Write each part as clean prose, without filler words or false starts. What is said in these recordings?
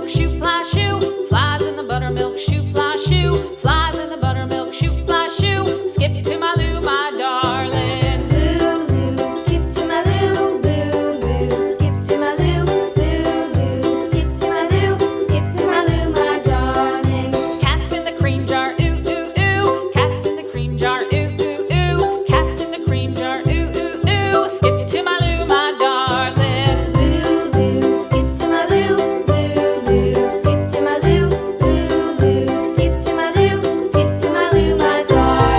buttermilk shoe fly shoe. Flies in the buttermilk shoe fly shoe. Flies in the buttermilk shoe fly shoe. Skip to my Lou, my darling. Lou, skip to my Lou, Lou, skip to my Lou, Lou, skip to my Lou, skip to my Lou, my darling. Cats in the cream jar, ooh, ooh, ooh. Cats in the cream jar, ooh, ooh, ooh. Cats in the cream jar, ooh, ooh, ooh. Skip to my Lou, my darling. Lou, skip to my Lou, Lou, skip to my Lou, Lou, skip to my Lou, skip to my Lou, my darling.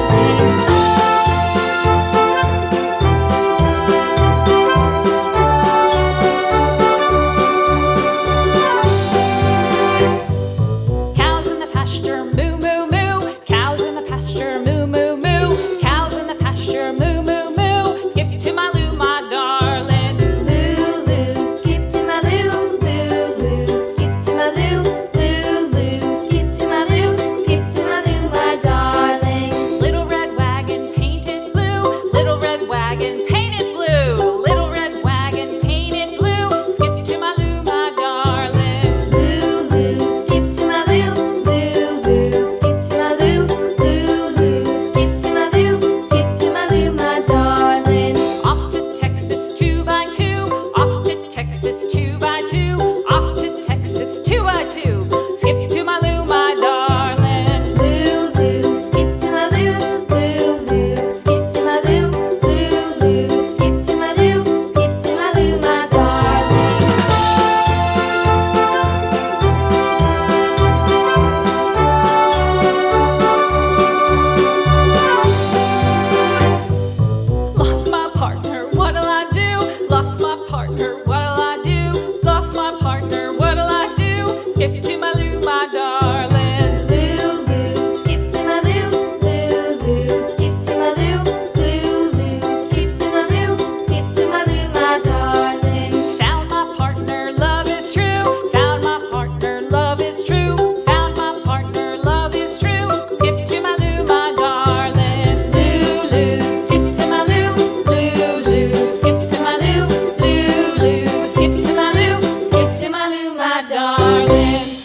Cows in the pasture, moo, moo, moo. Cows in the pasture, moo, moo, moo. Cows in the pasture, moo, moo, moo. Skip to my Lou, my darling. Lou, skip to my Lou, Lou, skip to my Lou, Lou, skip to my Lou, skip to my Lou, my darling. Little red wagon painted blue. Little red wagon painted blue. Little red wagon painted blue. Skip to my Lou, my darling. Lou, skip to my Lou, Lou, skip to my Lou, Lou, skip to my Lou, skip to my Lou, my darling. Off to Texas 2x2. Off to Texas 2x2. Off to Texas 2x2. Skip to my Lou, my darling. Lou, skip to my Lou, Lou, skip to my Lou, Lou, skip to my Lou, skip to my Lou, my darling. Lost my partner, what'll I do? Lost my partner, what'll I do? Lost my partner, what'll I do? Skip to my Lou, my darling. Lou, skip to my Lou, Lou, skip to my Lou, Lou, skip to my Lou, skip to my Lou, my darling. Found my partner, love is true. Found my partner, love is true. Found my partner, love is true. Skip to my Lou, my darling. Lou, skip to my Lou, Lou, skip to my Lou, Lou, skip to my Lou, skip to my Lou, my darling.